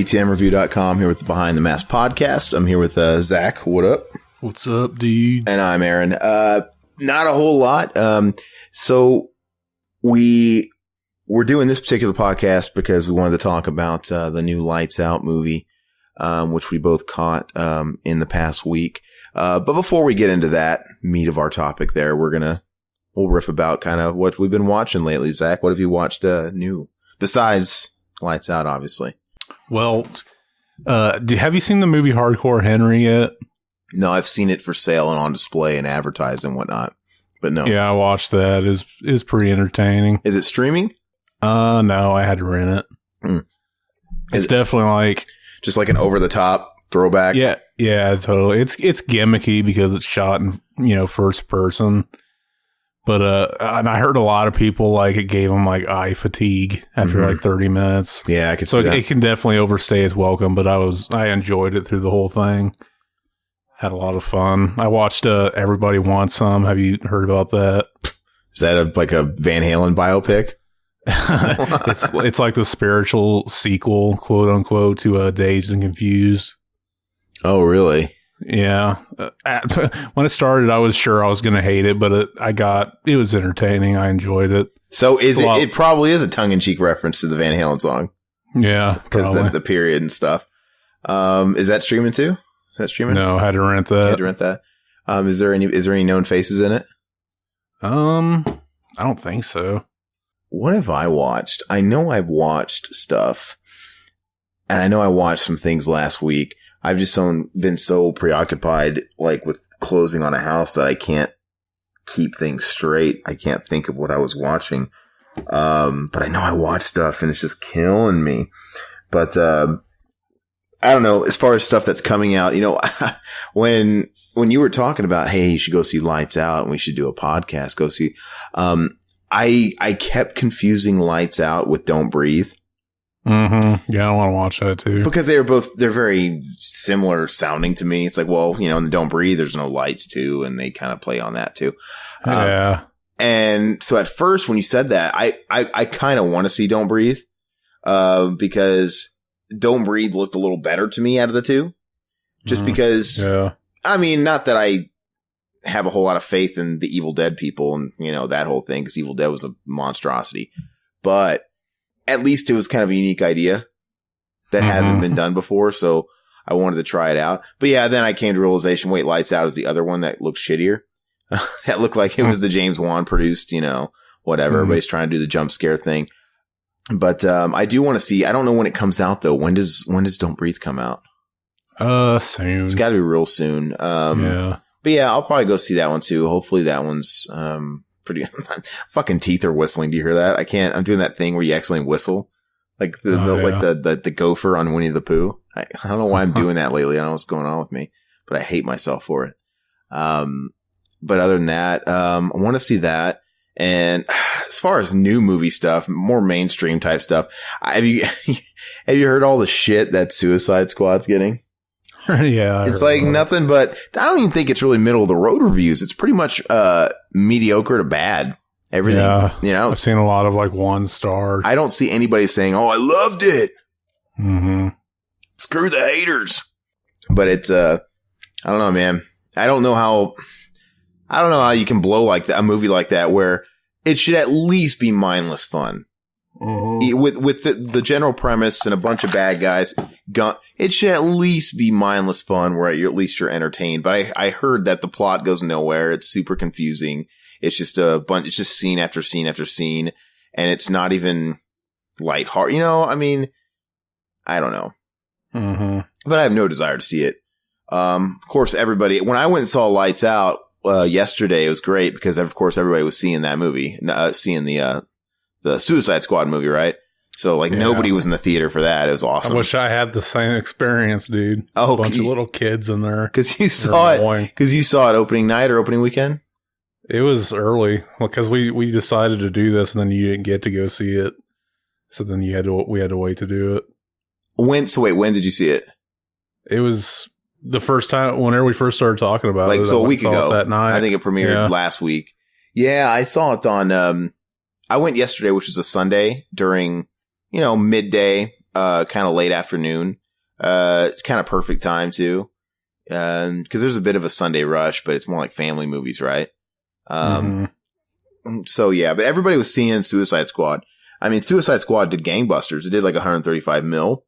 BTMreview.com here with the Behind the Mask podcast. I'm here with Zach. What up? What's up, dude? And I'm Aaron. Not a whole lot. So we're doing this particular podcast because we wanted to talk about the new Lights Out movie, which we both caught in the past week. But before we get into that meat of our topic there, we'll riff about kind of what we've been watching lately. Zach, what have you watched new besides Lights Out, obviously? Well, have you seen the movie Hardcore Henry yet? No, I've seen it for sale and on display and advertised and whatnot, but no. Yeah, I watched that. It's pretty entertaining. Is it streaming? No, I had to rent it. It's definitely like just like an over the top throwback. Yeah, totally. It's gimmicky because it's shot in first person. But and I heard a lot of people like it gave them like eye fatigue after like 30 minutes. Yeah, I could see that. It can definitely overstay its welcome. But I enjoyed it through the whole thing. Had a lot of fun. I watched Everybody Wants Some. Have you heard about that? Is that like a Van Halen biopic? it's like the spiritual sequel, quote unquote, to Dazed and Confused. Oh, really? Yeah. When it started, I was sure I was going to hate it, but it was entertaining. I enjoyed it. So it probably is a tongue-in-cheek reference to the Van Halen song. Yeah. Because the period and stuff. Is that streaming too? Is that streaming? No, I had to rent that. Is there any known faces in it? I don't think so. What have I watched? I know I've watched stuff, and I know I watched some things last week. I've just been so preoccupied, like with closing on a house, that I can't keep things straight. I can't think of what I was watching. But I know I watched stuff and it's just killing me. But, I don't know, as far as stuff that's coming out, when you were talking about, hey, you should go see Lights Out and we should do a podcast, go see, I kept confusing Lights Out with Don't Breathe. Mm-hmm. Yeah, I want to watch that too. Because they're very similar sounding to me. It's like, well, in the Don't Breathe, there's no lights too, and they kind of play on that too. Yeah. And so at first, when you said that, I kind of want to see Don't Breathe, because Don't Breathe looked a little better to me out of the two. Just because, I mean, not that I have a whole lot of faith in the Evil Dead people and, that whole thing, because Evil Dead was a monstrosity. But at least it was kind of a unique idea that hasn't been done before. So I wanted to try it out. But yeah, then I came to realization, wait, Lights Out is the other one that looked shittier. That looked like it was the James Wan produced, whatever. Everybody's trying to do the jump scare thing. But I do want to see, I don't know when it comes out though. When does Don't Breathe come out? Soon. It's got to be real soon. Yeah. But yeah, I'll probably go see that one too. Hopefully that one's pretty. Fucking teeth are whistling. Do you hear that? I can't. I'm doing that thing where you accidentally whistle, like the gopher on Winnie the Pooh. I don't know why I'm doing that lately. I don't know what's going on with me, but I hate myself for it. But other than that, I want to see that. And as far as new movie stuff, more mainstream type stuff, have you heard all the shit that Suicide Squad's getting? Yeah, it's like nothing but, I don't even think it's really middle of the road reviews. It's pretty much mediocre to bad. Everything. Yeah. I've seen a lot of like 1-star. I don't see anybody saying, "Oh, I loved it." Mm-hmm. Screw the haters. But it's I don't know, man. I don't know how you can blow like that, a movie like that, where it should at least be mindless fun. With the general premise and a bunch of bad guys, it should at least be mindless fun where at least you're entertained. But I heard that the plot goes nowhere. It's super confusing. It's just it's just scene after scene after scene, and it's not even lighthearted. I mean, I don't know. Mm-hmm. But I have no desire to see it. Of course, when I went and saw Lights Out yesterday, it was great because of course everybody was seeing that movie, seeing the Suicide Squad movie, right? So nobody was in the theater for that. It was awesome. I wish I had the same experience, dude. Oh, a bunch of little kids in there. Because you saw it opening night or opening weekend? It was early because we decided to do this and then you didn't get to go see it. So then we had to wait to do it. When did you see it? It was the first time whenever we first started talking about it. So a week ago. That night. I think it premiered last week. Yeah, I saw it on I went yesterday, which was a Sunday during, midday, kind of late afternoon. Kind of perfect time too. Because there's a bit of a Sunday rush, but it's more like family movies, right? So yeah, but everybody was seeing Suicide Squad. I mean, Suicide Squad did gangbusters. It did like 135 mil,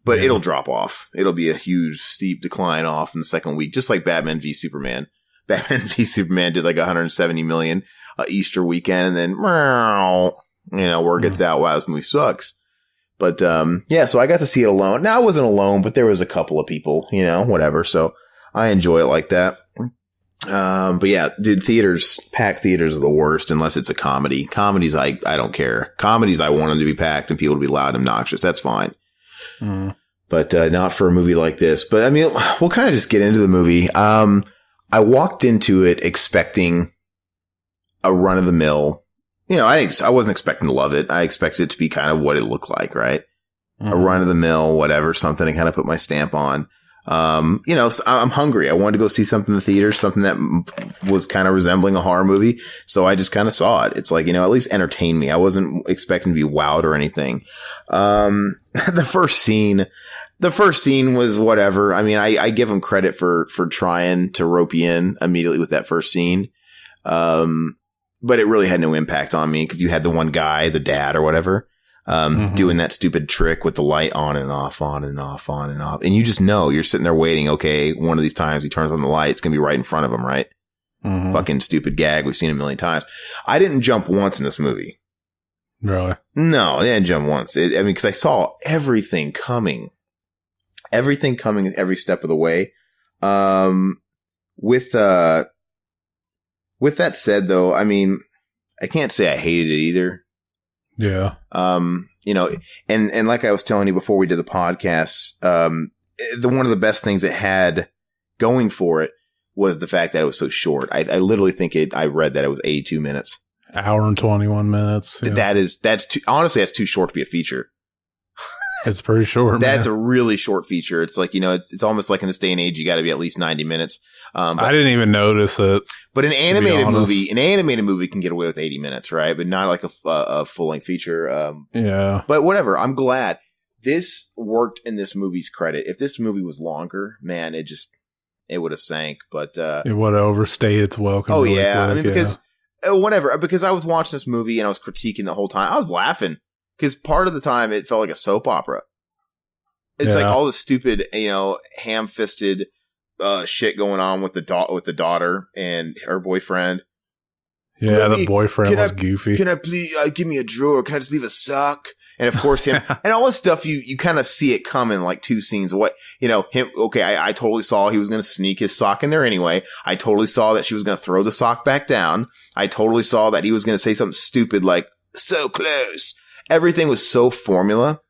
but it'll drop off. It'll be a huge, steep decline off in the second week, just like Batman v Superman. Batman v Superman did like 170 million Easter weekend, and then, word gets out, wow, this movie sucks. But, yeah, so I got to see it alone. Now, I wasn't alone, but there was a couple of people, whatever. So I enjoy it like that. But yeah, dude, packed theaters are the worst unless it's a comedy. Comedies, I don't care. Comedies, I want them to be packed and people to be loud and obnoxious. That's fine. But, not for a movie like this. But I mean, we'll kind of just get into the movie. I walked into it expecting a run of the mill. I wasn't expecting to love it. I expected it to be kind of what it looked like, right? A run of the mill, whatever, something to kind of put my stamp on. So I'm hungry. I wanted to go see something in the theater, something that was kind of resembling a horror movie. So I just kind of saw it. It's like, at least entertain me. I wasn't expecting to be wowed or anything. The first scene was whatever. I mean, I give them credit for trying to rope you in immediately with that first scene. But it really had no impact on me because you had the one guy, the dad or whatever, doing that stupid trick with the light on and off, on and off, on and off. And you just know you're sitting there waiting. Okay, one of these times he turns on the light, it's going to be right in front of him, right? Fucking stupid gag. We've seen it a million times. I didn't jump once in this movie. Really? No, I didn't jump once. Because I saw everything coming. Everything coming every step of the way. With that said, though, I mean, I can't say I hated it either. Yeah. And like I was telling you before we did the podcast, one of the best things it had going for it was the fact that it was so short. I literally think I read that it was 82 minutes. Hour and 21 minutes. Yeah. That's too short to be a feature. It's pretty short. That's a really short feature. It's like, it's almost like in this day and age, you got to be at least 90 minutes. I didn't even notice it. But an animated movie can get away with 80 minutes, right? But not like a full length feature. Yeah. But whatever. I'm glad this worked in this movie's credit. If this movie was longer, man, it would have sank. But it would have overstayed its welcome. Oh yeah. Quick, I mean, because whatever. Because I was watching this movie and I was critiquing the whole time. I was laughing because part of the time it felt like a soap opera. It's like all this stupid, ham-fisted shit going on with the daughter and her boyfriend. Yeah, the boyfriend was goofy. Can I please give me a drawer? Can I just leave a sock? And of course him and all this stuff. You kind of see it coming like two scenes away. Him. Okay, I totally saw he was going to sneak his sock in there anyway. I totally saw that she was going to throw the sock back down. I totally saw that he was going to say something stupid like "so close." Everything was so formula.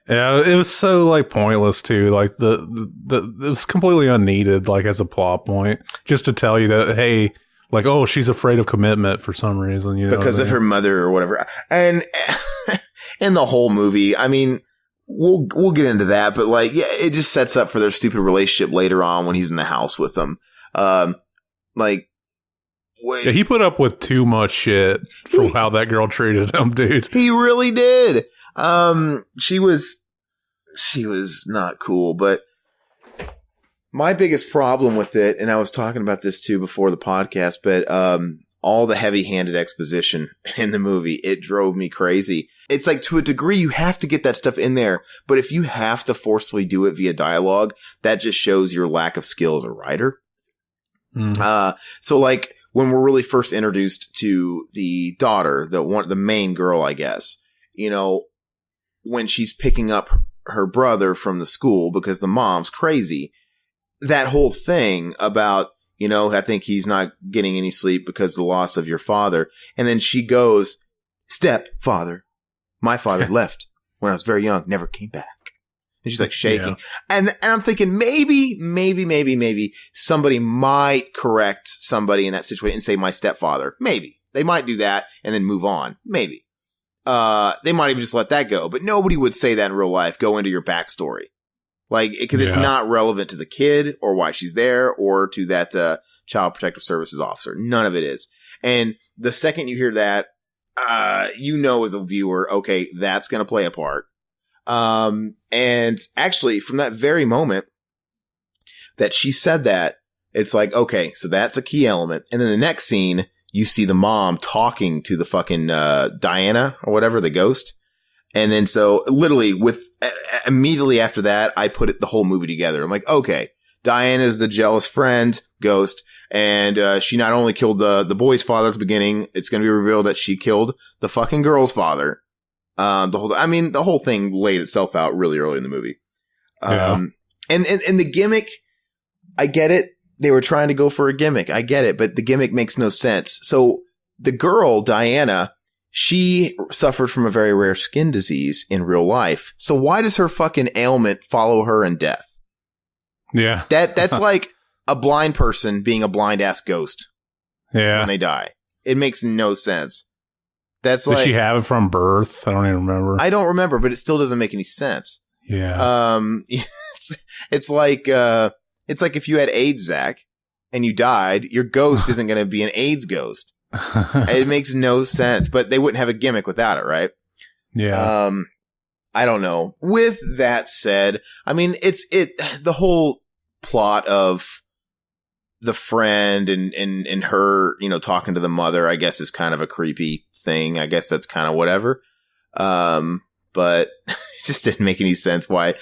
Yeah, it was so like pointless too. Like it was completely unneeded, like as a plot point, just to tell you that hey, like she's afraid of commitment for some reason, because of her mother or whatever. And in the whole movie, I mean, we'll get into that, but like, yeah, it just sets up for their stupid relationship later on when he's in the house with them. Yeah, he put up with too much shit for how that girl treated him, dude. He really did. She was not cool, but my biggest problem with it, and I was talking about this too before the podcast, but, all the heavy-handed exposition in the movie, it drove me crazy. It's like to a degree, you have to get that stuff in there, but if you have to forcefully do it via dialogue, that just shows your lack of skill as a writer. So like when we're really first introduced to the daughter, the main girl, I guess, when she's picking up her brother from the school because the mom's crazy, that whole thing about, I think he's not getting any sleep because of the loss of your father. And then she goes, stepfather, my father left when I was very young, never came back. And she's like shaking. Yeah. And I'm thinking maybe somebody might correct somebody in that situation and say my stepfather. Maybe. They might do that and then move on. Maybe. They might even just let that go. But nobody would say that in real life. Go into your backstory. Like, because it's not relevant to the kid or why she's there or to that Child Protective Services officer. None of it is. And the second you hear that, as a viewer, okay, that's going to play a part. And actually, from that very moment that she said that, it's like, okay, so that's a key element. And then the next scene, you see the mom talking to the fucking Diana or whatever, the ghost. And then so literally immediately after that, I put the whole movie together. I'm like, okay, Diana's the jealous friend ghost. And she not only killed the boy's father at the beginning, it's going to be revealed that she killed the fucking girl's father. The whole thing laid itself out really early in the movie. And the gimmick, I get it. They were trying to go for a gimmick. I get it, but the gimmick makes no sense. So the girl, Diana, she suffered from a very rare skin disease in real life. So why does her fucking ailment follow her in death? Yeah. That's like a blind person being a blind ass ghost. Yeah. When they die. It makes no sense. Did she have it from birth? I don't even remember. I don't remember, but it still doesn't make any sense. Yeah. It's like if you had AIDS, Zach, and you died, your ghost isn't going to be an AIDS ghost. It makes no sense, but they wouldn't have a gimmick without it, right? Yeah. I don't know. With that said, I mean, the whole plot of the friend and her, talking to the mother, I guess is kind of a creepy thing. I guess that's kind of whatever. But it just didn't make any sense why.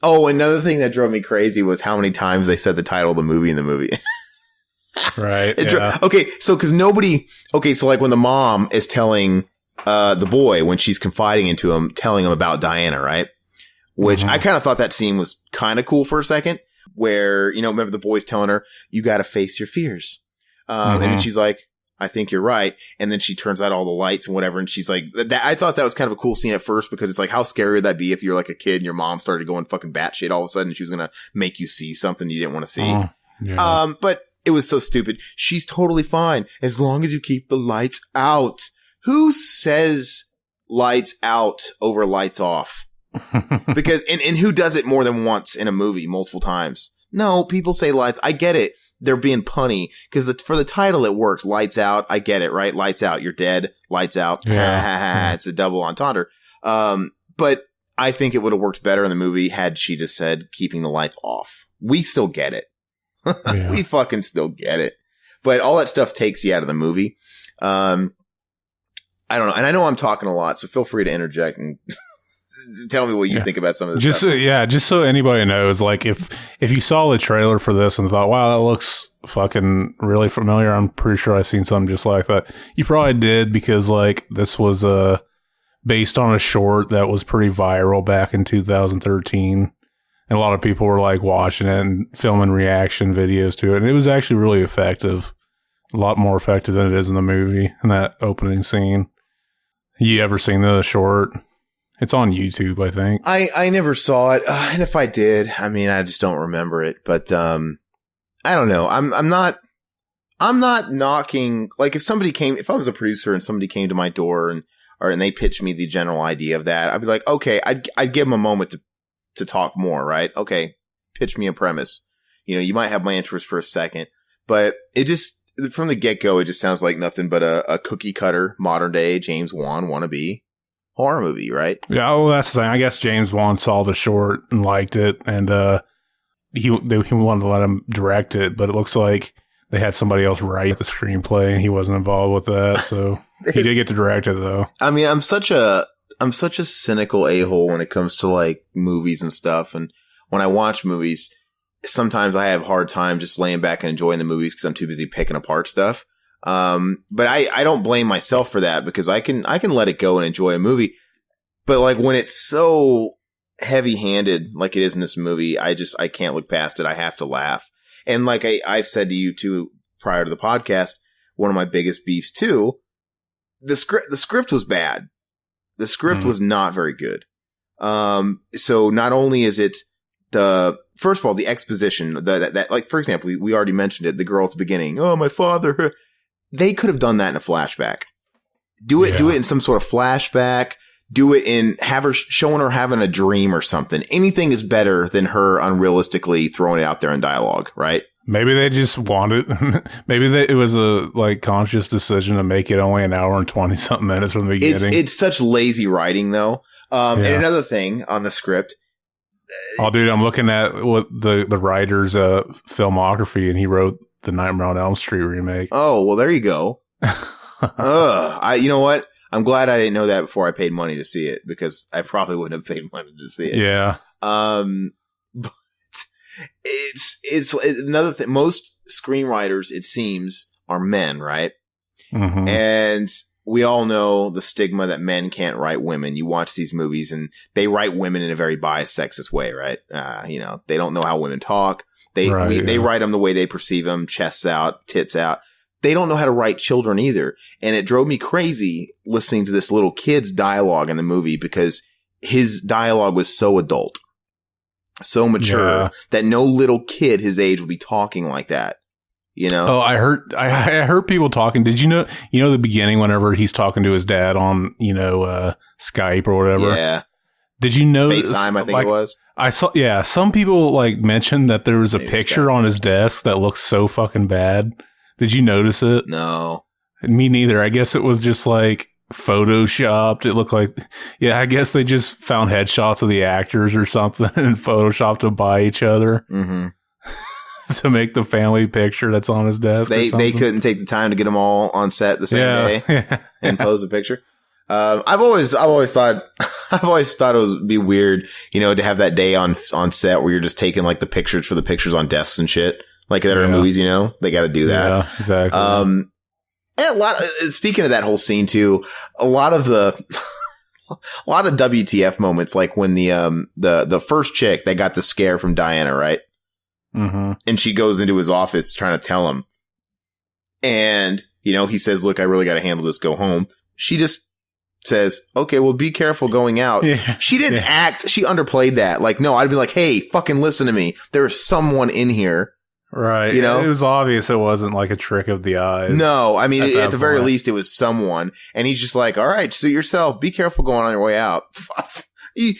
Oh, another thing that drove me crazy was how many times they said the title of the movie in the movie. Right. So like when the mom is telling the boy, when she's confiding into him, telling him about Diana, right? Which I kind of thought that scene was kind of cool for a second, where, remember the boy's telling her, you got to face your fears. And then she's like, I think you're right. And then she turns out all the lights and whatever. And she's like, I thought that was kind of a cool scene at first, because it's like, how scary would that be if you're like a kid and your mom started going fucking batshit all of a sudden, and she was going to make you see something you didn't want to see. Yeah. But it was so stupid. She's totally fine as long as you keep the lights out. Who says lights out over lights off? Because, and who does it more than once in a movie, multiple times? No, people say lights. I get it. They're being punny because for the title, it works. Lights out. I get it, right? Lights out. You're dead. Lights out. Yeah. It's a double entendre. But I think it would have worked better in the movie had she just said keeping the lights off. We still get it. Yeah. We fucking still get it. But all that stuff takes you out of the movie. I don't know. And I know I'm talking a lot, so feel free to interject and tell me what you think about some of this stuff. Just so anybody knows, like if you saw the trailer for this and thought, wow, that looks fucking really familiar, I'm pretty sure I've seen something just like that. You probably did, because like this was based on a short that was pretty viral back in 2013. And a lot of people were like watching it and filming reaction videos to it. And it was actually really effective. A lot more effective than it is in the movie, in that opening scene. You ever seen the short? It's on YouTube, I think. I never saw it. And if I did, I mean, I just don't remember it. But I don't know. I'm not knocking, like if I was a producer and somebody came to my door and they pitched me the general idea of that, I'd be like, okay, I'd give them a moment to talk more, right? Okay, pitch me a premise. You might have my interest for a second, but it just, from the get-go, it just sounds like nothing but a cookie-cutter, modern-day James Wan wannabe horror movie, right? Yeah, well, that's the thing. I guess James Wan saw the short and liked it, and he wanted to let him direct it, but it looks like they had somebody else write the screenplay, and he wasn't involved with that, so he did get to direct it, though. I mean, I'm such a cynical a-hole when it comes to like movies and stuff. And when I watch movies, sometimes I have a hard time just laying back and enjoying the movies because I'm too busy picking apart stuff. But I don't blame myself for that, because I can let it go and enjoy a movie. But like when it's so heavy handed, like it is in this movie, I can't look past it. I have to laugh. And like I've said to you too, prior to the podcast, one of my biggest beefs too, the script was bad. The script was not very good. So not only is it first of all, the exposition that like, for example, we already mentioned it, the girl at the beginning, oh, my father, they could have done that in a flashback. Do it in some sort of flashback. Do it in showing her having a dream or something. Anything is better than her unrealistically throwing it out there in dialogue, right? Maybe they just wanted. It was a conscious decision to make it only an hour and 20-something minutes from the beginning. It's such lazy writing, though. And another thing on the script. Oh, dude, I'm looking at what the writer's filmography, and he wrote the Nightmare on Elm Street remake. Oh, well, there you go. You know what? I'm glad I didn't know that before I paid money to see it, because I probably wouldn't have paid money to see it. Yeah. But it's another thing. Most screenwriters, it seems, are men, right? Mm-hmm. And we all know the stigma that men can't write women. You watch these movies and they write women in a very biased, sexist way, right? They don't know how women talk. They write them the way they perceive them, chests out, tits out. They don't know how to write children either. And it drove me crazy listening to this little kid's dialogue in the movie, because his dialogue was so adult, so mature, that no little kid his age would be talking like that. Oh, I heard people talking. Did you know the beginning whenever he's talking to his dad on, Skype or whatever? Yeah. Did you know FaceTime, I think it was. I saw, some people mentioned that there was a picture on his desk that looks so fucking bad. Did you notice it? No. Me neither. I guess it was just photoshopped. It looked like, I guess they just found headshots of the actors or something and photoshopped them by each other. Mm-hmm. To make the family picture that's on his desk. They couldn't take the time to get them all on set the same day and pose a picture. I've always thought it would be weird, to have that day on set where you're just taking the pictures for the pictures on desks and shit, that are in movies. They got to do that. Yeah, exactly. And speaking of that whole scene too, a lot of WTF moments, like when the first chick that got the scare from Diana, right? Mm-hmm. And she goes into his office trying to tell him. And, he says, look, I really got to handle this. Go home. She just says, okay, well, be careful going out. Yeah. She didn't act. She underplayed that. No, I'd be like, hey, fucking listen to me. There's someone in here. Right. It was obvious it wasn't a trick of the eyes. No, I mean, at the very least, it was someone. And he's just like, all right, suit yourself. Be careful going on your way out.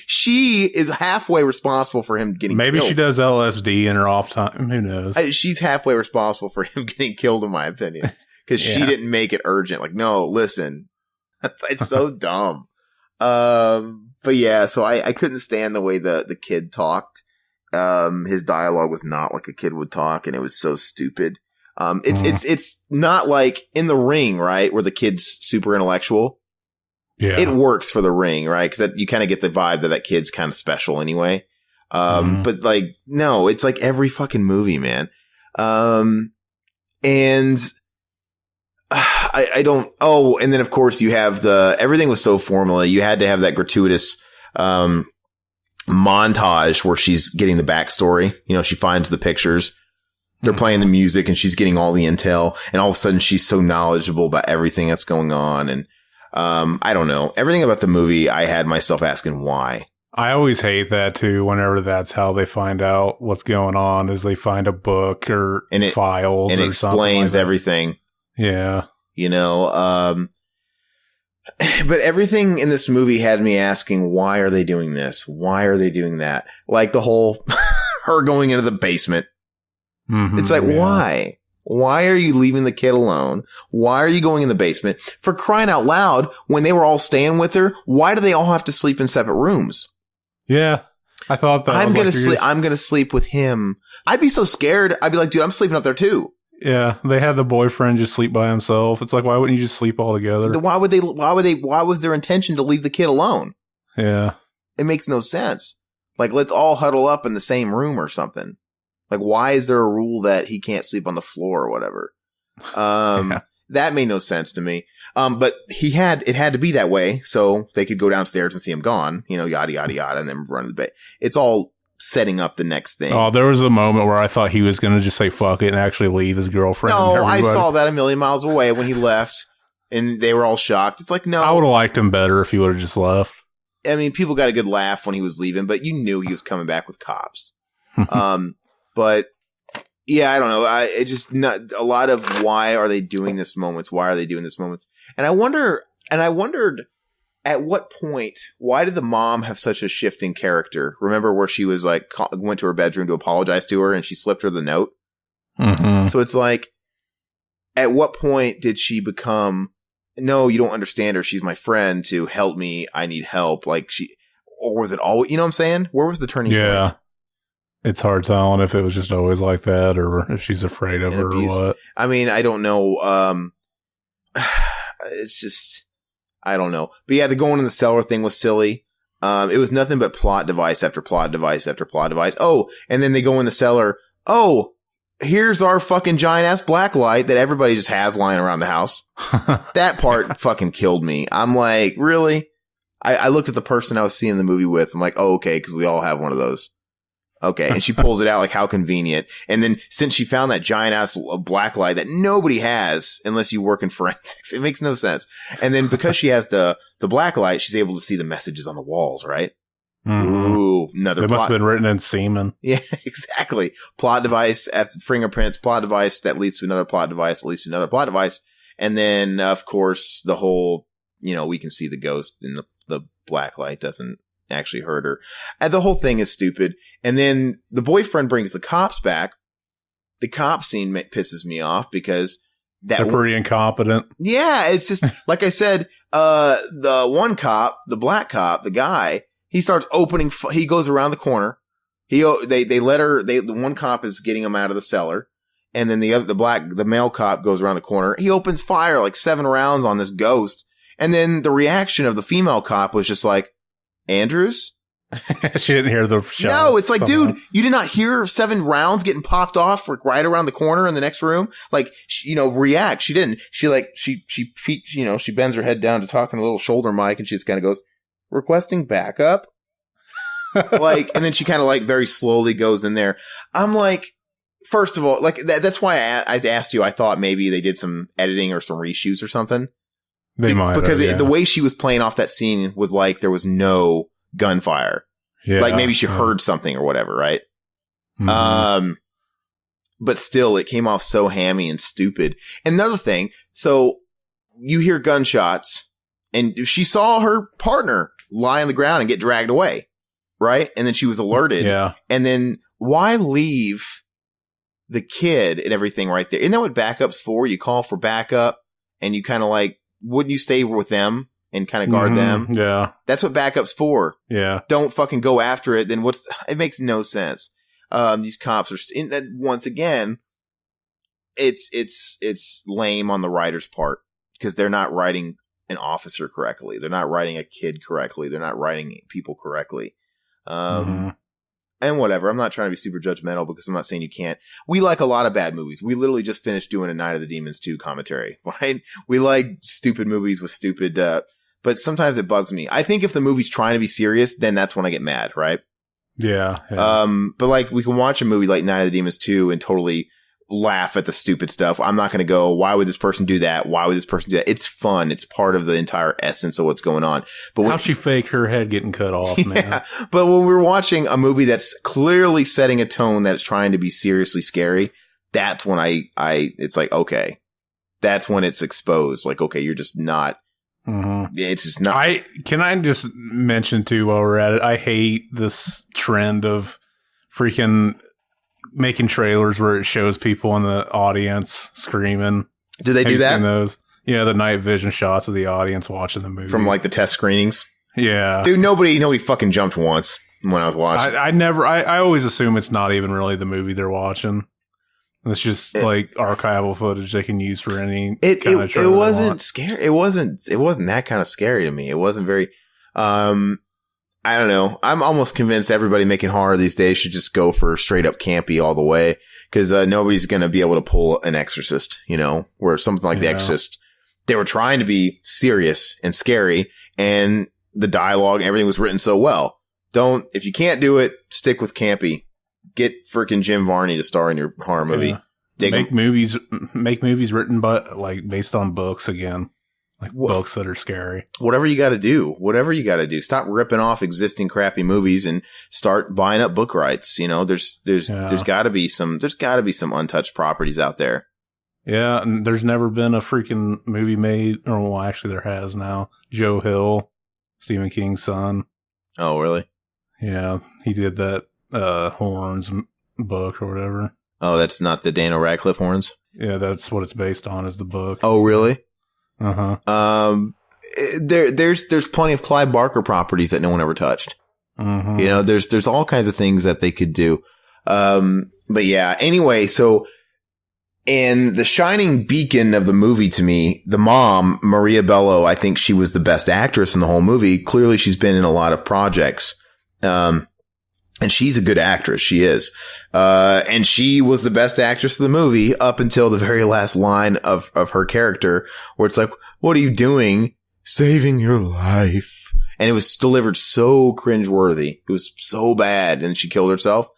She is halfway responsible for him getting killed. Maybe she does LSD in her off time. Who knows? She's halfway responsible for him getting killed, in my opinion, because she didn't make it urgent. No, listen, it's so dumb. But yeah, so I couldn't stand the way the kid talked. His dialogue was not like a kid would talk, and it was so stupid. It's not like in The Ring, right, where the kid's super intellectual. Yeah. It works for The Ring, right? Because you kind of get the vibe that kid's kind of special anyway. But no, it's every fucking movie, man. And I don't. Oh, and then of course you have everything was so formula. You had to have that gratuitous montage where she's getting the backstory. She finds the pictures. They're playing the music, and she's getting all the intel. And all of a sudden, she's so knowledgeable about everything that's going on. And I don't know. Everything about the movie, I had myself asking why. I always hate that too. Whenever that's how they find out what's going on, is they find a book or files, and it explains everything. Yeah, but everything in this movie had me asking, why are they doing this? Why are they doing that? The whole her going into the basement. Mm-hmm, it's why? Why are you leaving the kid alone? Why are you going in the basement? For crying out loud, when they were all staying with her, why do they all have to sleep in separate rooms? Yeah. I thought that I'm going to sleep with him. I'd be so scared. I'd be like, dude, I'm sleeping up there too. Yeah. They had the boyfriend just sleep by himself. It's why wouldn't you just sleep all together? Why was their intention to leave the kid alone? Yeah. It makes no sense. Let's all huddle up in the same room or something. Why is there a rule that he can't sleep on the floor or whatever? That made no sense to me. But it had to be that way so they could go downstairs and see him gone, yada, yada, yada, and then run to the bay. It's all setting up the next thing. Oh, there was a moment where I thought he was going to just say fuck it and actually leave his girlfriend. No, I saw that a million miles away when he left, and they were all shocked. It's no. I would have liked him better if he would have just left. I mean, people got a good laugh when he was leaving, but you knew he was coming back with cops. But yeah, I don't know. It just not a lot of why are they doing this moments? Why are they doing this moments? And I wondered at what point, why did the mom have such a shift in character? Remember where she was went to her bedroom to apologize to her and she slipped her the note? So it's like, at what point did she become, no, you don't understand her, she's my friend, to help me, I need help, like or was it always, you know what I'm saying? Where was the turning point? It's hard telling if it was just always like that or if she's afraid of her or what. I mean, I don't know. It's just, I don't know. But yeah, the going in the cellar thing was silly. It was nothing but plot device after plot device after plot device. Oh, and then they go in the cellar. Oh, here's our fucking giant ass black light that everybody just has lying around the house. That part fucking killed me. I'm like, really? I looked at the person I was seeing the movie with. I'm like, oh, okay, because we all have one of those. Okay. And she pulls it out, like, how convenient. And then since she found that giant ass black light that nobody has unless you work in forensics, it makes no sense. And then because she has the black light, she's able to see the messages on the walls, right? Ooh, another It must have been written in semen. Yeah, exactly. Plot device, fingerprints, plot device that leads to another plot device, that leads to another plot device. And then, of course, the whole, we can see the ghost in the black light doesn't actually hurt her. And the whole thing is stupid. And then the boyfriend brings the cops back. The cop scene pisses me off because they're pretty incompetent. Yeah, it's just like I said. The one cop, the black cop, the guy, he starts opening. He goes around the corner. They let her. The one cop is getting him out of the cellar, and then the male cop goes around the corner. He opens fire like 7 rounds on this ghost, and then the reaction of the female cop was just like, Andrews? She didn't hear the shots. No, it's like, dude, you did not hear 7 rounds getting popped off right around the corner in the next room? Like, react. She didn't. She peeks, she bends her head down to talk in a little shoulder mic, and she just kind of goes, requesting backup? Like, and then she kind of like very slowly goes in there. I'm like, first of all, like, that's why I asked you, I thought maybe they did some editing or some reshoots or something. They might because have, yeah. The way she was playing off that scene was like there was no gunfire. Yeah, like maybe she heard something or whatever, right? Mm-hmm. But still, it came off so hammy and stupid. And another thing, so you hear gunshots, and she saw her partner lie on the ground and get dragged away, right? And then she was alerted. Yeah. And then why leave the kid and everything right there? Isn't that what backup's for? You call for backup, and you kind of like, wouldn't you stay with them and kind of guard them? Yeah. That's what backup's for. Yeah. Don't fucking go after it. Then it makes no sense. These cops are, once again, it's lame on the writer's part because they're not writing an officer correctly. They're not writing a kid correctly. They're not writing people correctly. And whatever. I'm not trying to be super judgmental because I'm not saying you can't. We like a lot of bad movies. We literally just finished doing a Night of the Demons 2 commentary, right? We like stupid movies with stupid, but sometimes it bugs me. I think if the movie's trying to be serious, then that's when I get mad, right? Yeah. But like we can watch a movie like Night of the Demons 2 and totally laugh at the stupid stuff. I'm not going to go, why would this person do that? Why would this person do that? It's fun. It's part of the entire essence of what's going on. But how'd she fake her head getting cut off, man? Yeah, but when we're watching a movie that's clearly setting a tone that's trying to be seriously scary, that's when it's like, okay, that's when it's exposed. Like, okay, you're just not, it's just not. Can I just mention too, while we're at it, I hate this trend of freaking making trailers where it shows people in the audience screaming. Do they do that? Those? Yeah, the night vision shots of the audience watching the movie from like the test screenings. Yeah, dude, nobody fucking jumped once when I was watching. I always assume it's not even really the movie they're watching. It's just like archival footage they can use for any kind of trailer. It wasn't scary. It wasn't that kind of scary to me. It wasn't very. I don't know. I'm almost convinced everybody making horror these days should just go for straight up campy all the way because nobody's going to be able to pull an Exorcist, where something like The Exorcist, they were trying to be serious and scary and the dialogue and everything was written so well. If you can't do it, stick with campy. Get freaking Jim Varney to star in your horror movie. Yeah. Make movies written based on books again. Like books that are scary. Whatever you got to do. Stop ripping off existing crappy movies and start buying up book rights. There's got to be some untouched properties out there. Yeah, and there's never been a freaking movie made, or well, actually there has now. Joe Hill, Stephen King's son. Oh, really? Yeah, he did that Horns book or whatever. Oh, that's not the Daniel Radcliffe horns? Yeah, that's what it's based on, is the book. Oh, really? Uh-huh. There's plenty of Clive Barker properties that no one ever touched. Mm-hmm. You know, there's all kinds of things that they could do. But yeah, anyway, so, and the shining beacon of the movie to me, the mom, Maria Bello, I think she was the best actress in the whole movie. Clearly she's been in a lot of projects. And she's a good actress. She is. And she was the best actress of the movie up until the very last line of her character, where it's like, what are you doing? Saving your life. And it was delivered so cringeworthy. It was so bad. And she killed herself.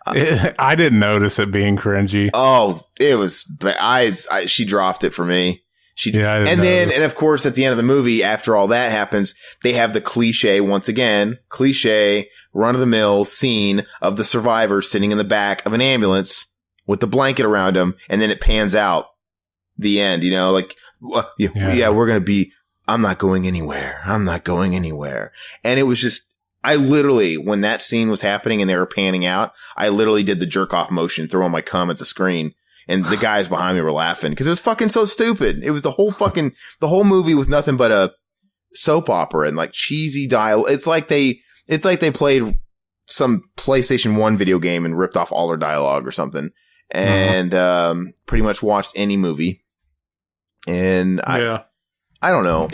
I didn't notice it being cringy. Oh, it was, she dropped it for me. And of course, at the end of the movie, after all that happens, they have the cliche run of the mill scene of the survivor sitting in the back of an ambulance with the blanket around him. And then it pans out the end, you know, like, yeah, we're going to be, I'm not going anywhere. I'm not going anywhere. And it was just, I literally, when that scene was happening and they were panning out, I literally did the jerk off motion, throwing my cum at the screen. And the guys behind me were laughing because it was fucking so stupid. It was the whole movie was nothing but a soap opera and like cheesy dialogue. It's like they played some PlayStation 1 video game and ripped off all their dialogue or something. And, pretty much watched any movie. And I don't know.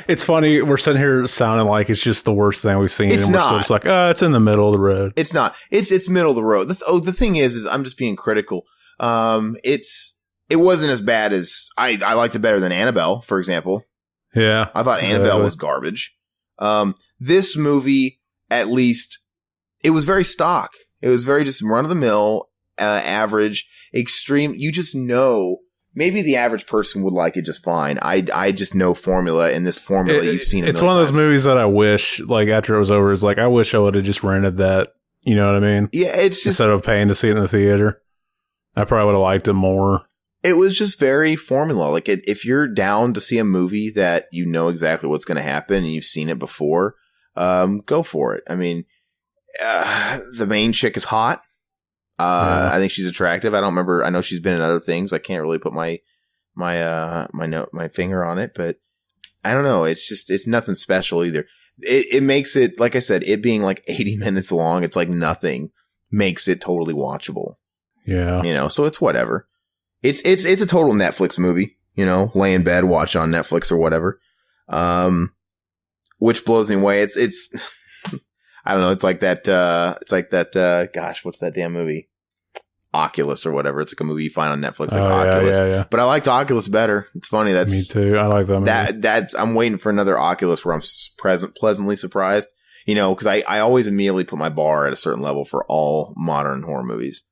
It's funny. We're sitting here sounding like it's just the worst thing we've seen. It's and not. We're still just like, it's in the middle of the road. It's not. It's middle of the road. The thing is I'm just being critical. It wasn't as bad as I liked it better than Annabelle, for example. Yeah. I thought Annabelle was garbage. This movie, at least, it was very stock. It was very just run of the mill, average, extreme. You just know, maybe the average person would like it just fine. I just know formula, and this formula you've seen it. It's one of those movies that I wish, like, after it was over, is like, I wish I would have just rented that. You know what I mean? Yeah, it's just, instead of paying to see it in the theater. I probably would have liked it more. It was just very formula. Like, if you're down to see a movie that you know exactly what's going to happen and you've seen it before, go for it. I mean, the main chick is hot. I think she's attractive. I don't remember. I know she's been in other things. I can't really put my finger on it, but I don't know. It's nothing special either. It makes it, like I said, it being like 80 minutes long, it's like nothing makes it totally watchable. Yeah. You know, so it's whatever. It's a total Netflix movie, you know, lay in bed, watch on Netflix or whatever. Which blows me away. It's I don't know. It's like that, gosh, what's that damn movie? Oculus or whatever. It's like a movie you find on Netflix, like Oculus. Yeah. But I liked Oculus better. It's funny. Me too. I like that movie. I'm waiting for another Oculus where I'm pleasantly surprised, you know, because I always immediately put my bar at a certain level for all modern horror movies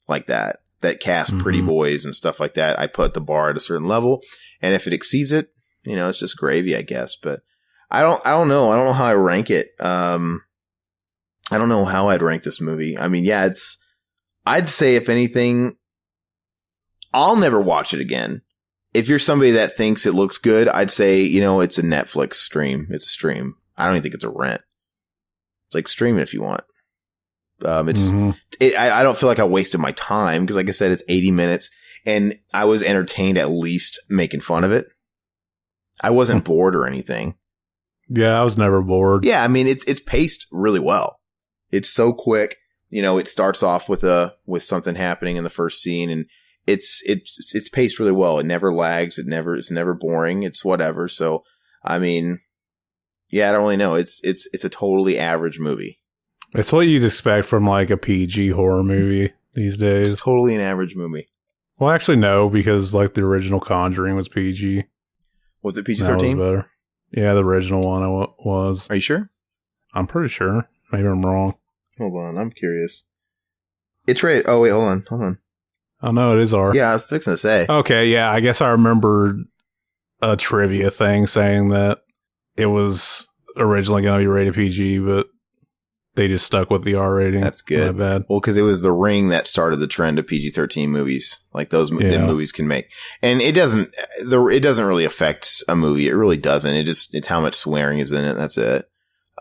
like that cast pretty boys and stuff like that. I put the bar at a certain level, and if it exceeds it, you know, it's just gravy, I guess. But I don't know. I don't know how I rank it. I don't know how I'd rank this movie. I mean, yeah, I'd say if anything, I'll never watch it again. If you're somebody that thinks it looks good, I'd say, you know, it's a Netflix stream. It's a stream. I don't even think it's a rent. It's like, stream it if you want. I don't feel like I wasted my time because, like I said, it's 80 minutes and I was entertained, at least making fun of it. I wasn't bored or anything. Yeah, I was never bored. Yeah, I mean, it's paced really well. It's so quick. You know, it starts off with something happening in the first scene, and it's paced really well. It never lags. It's never boring. It's whatever. So, I mean, yeah, I don't really know. It's a totally average movie. It's what you'd expect from like a PG horror movie these days. It's totally an average movie. Well, actually, no, because like the original Conjuring was PG. Was it PG-13? Better. Yeah, the original one was. Are you sure? I'm pretty sure. Maybe I'm wrong. Hold on, I'm curious. It's rated. Oh wait, hold on. Oh no, it is R. Yeah, I was fixing to say. Okay, yeah, I guess I remember a trivia thing saying that it was originally going to be rated PG, but they just stuck with the R rating. That's good. My bad. Well, because it was The Ring that started the trend of PG-13 movies, like those them movies can make, and it doesn't really affect a movie. It really doesn't. It's how much swearing is in it. That's it.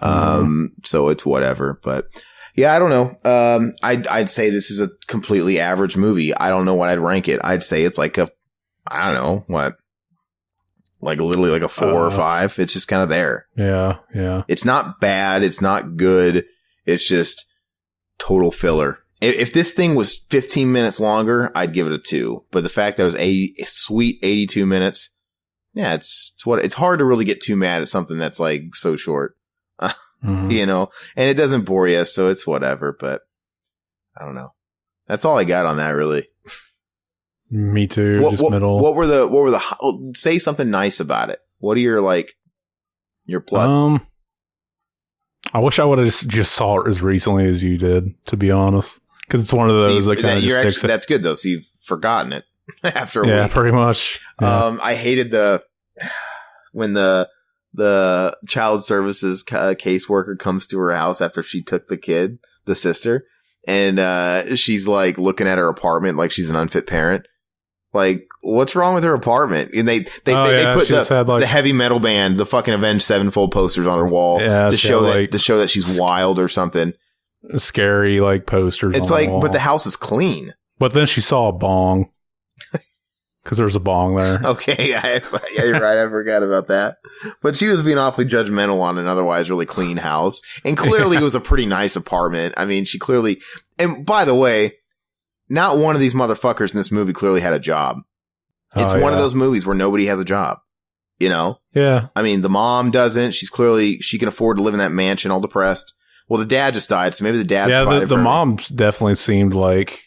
So it's whatever. But Yeah, I don't know. I'd say this is a completely average movie. I don't know what I'd rank it. I'd say it's like I don't know what, like literally like a 4 or 5. It's just kind of there. Yeah, yeah. It's not bad. It's not good. It's just total filler. If this thing was 15 minutes longer, I'd give it a 2. But the fact that it was a sweet 82 minutes, yeah, it's hard to really get too mad at something that's like so short, you know, and it doesn't bore you. So it's whatever, but I don't know. That's all I got on that, really. Me too. Middle. What were the, say something nice about it. What are your plot? I wish I would have just saw it as recently as you did, to be honest. Because it's one of those that kind of just sticks. That's good though. So you've forgotten it after a week. Yeah, pretty much. Yeah. I hated when the child services caseworker comes to her house after she took the sister, and she's like looking at her apartment like she's an unfit parent. Like, what's wrong with her apartment? And they put the heavy metal band, the fucking Avenged Sevenfold posters on her wall to show that she's wild or something. Scary like posters. It's on like, the wall. But the house is clean. But then she saw a bong because there's a bong there. Okay, yeah, you're right. I forgot about that. But she was being awfully judgmental on an otherwise really clean house, and clearly it was a pretty nice apartment. I mean, she clearly. And by the way, not one of these motherfuckers in this movie clearly had a job. It's one of those movies where nobody has a job, you know? Yeah. I mean, the mom doesn't. She can afford to live in that mansion all depressed. Well, the dad just died, so maybe the dad provided the mom definitely seemed like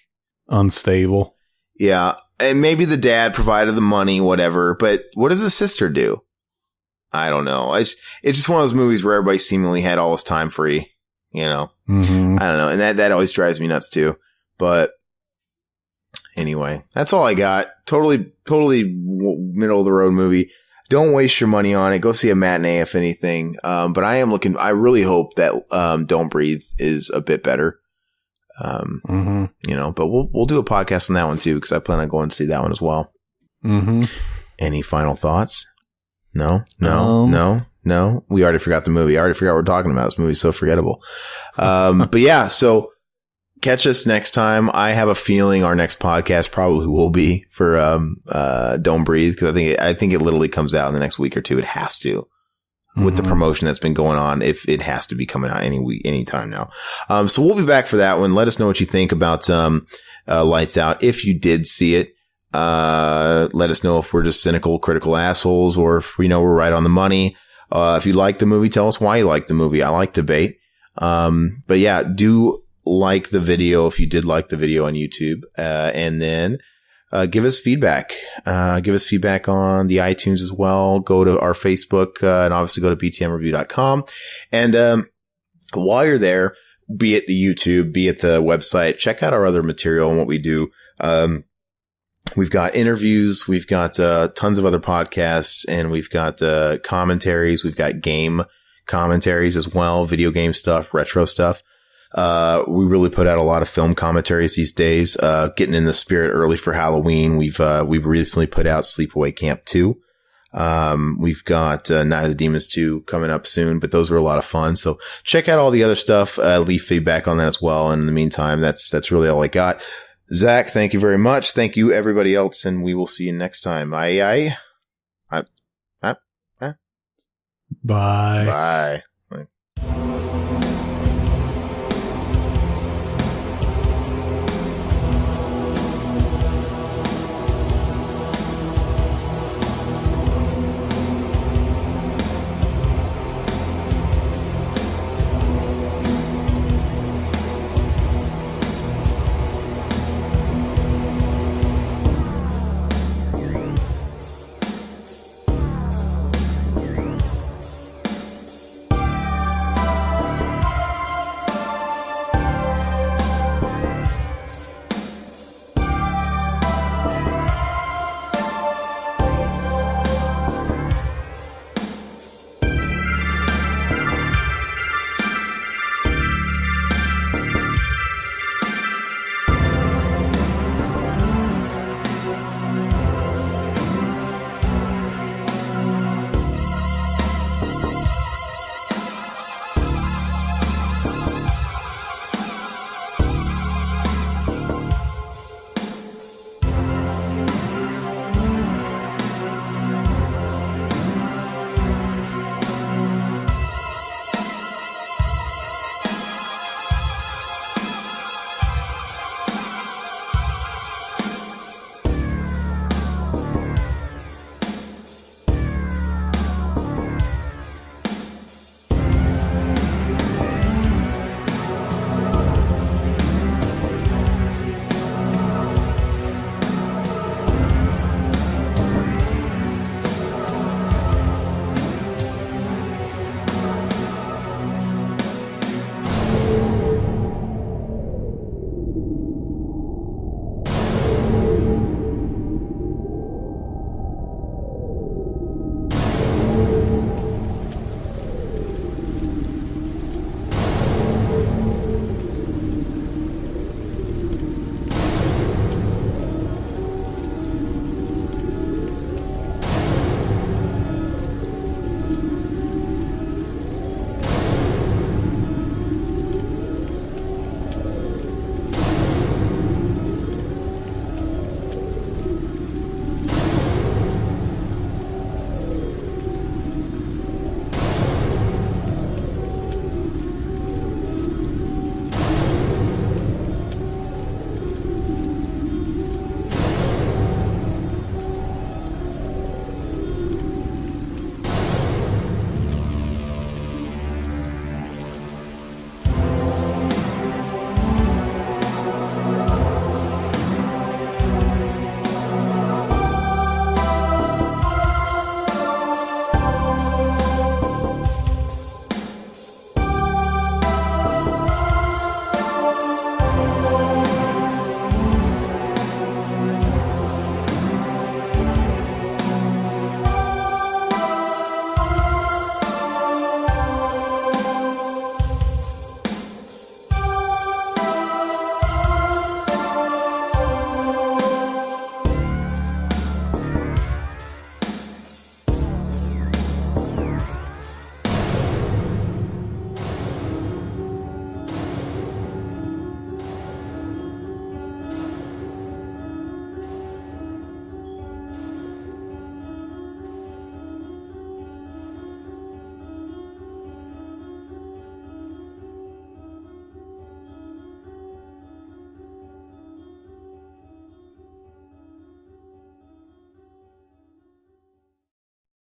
unstable. Yeah. And maybe the dad provided the money, whatever. But what does the sister do? I don't know. It's just one of those movies where everybody seemingly had all this time free, you know? Mm-hmm. I don't know. And that always drives me nuts too. But anyway, that's all I got. Totally middle of the road movie. Don't waste your money on it. Go see a matinee if anything. But I really hope that Don't Breathe is a bit better. You know, but we'll do a podcast on that one too, because I plan on going to see that one as well. Mm-hmm. Any final thoughts? No. We already forgot the movie. I already forgot what we're talking about. This movie's so forgettable. But yeah, so catch us next time. I have a feeling our next podcast probably will be for Don't Breathe, because I think it literally comes out in the next week or two. It has to, with the promotion that's been going on. If it has to be coming out any time now. So we'll be back for that one. Let us know what you think about Lights Out. If you did see it, let us know if we're just cynical, critical assholes, or if we know we're right on the money. If you like the movie, tell us why you like the movie. I like debate. But yeah, do like the video if you did like the video on YouTube, and then give us feedback. Give us feedback on the iTunes as well. Go to our Facebook, and obviously go to btmreview.com. And while you're there, be it the YouTube, be it the website, check out our other material and what we do. We've got interviews, we've got tons of other podcasts, and we've got commentaries. We've got game commentaries as well, video game stuff, retro stuff. We really put out a lot of film commentaries these days, getting in the spirit early for Halloween. We've recently put out Sleepaway Camp 2. We've got Night of the Demons 2 coming up soon, but those were a lot of fun. So check out all the other stuff, leave feedback on that as well. And in the meantime, that's really all I got. Zach, thank you very much. Thank you everybody else, and we will see you next time. Bye. Bye.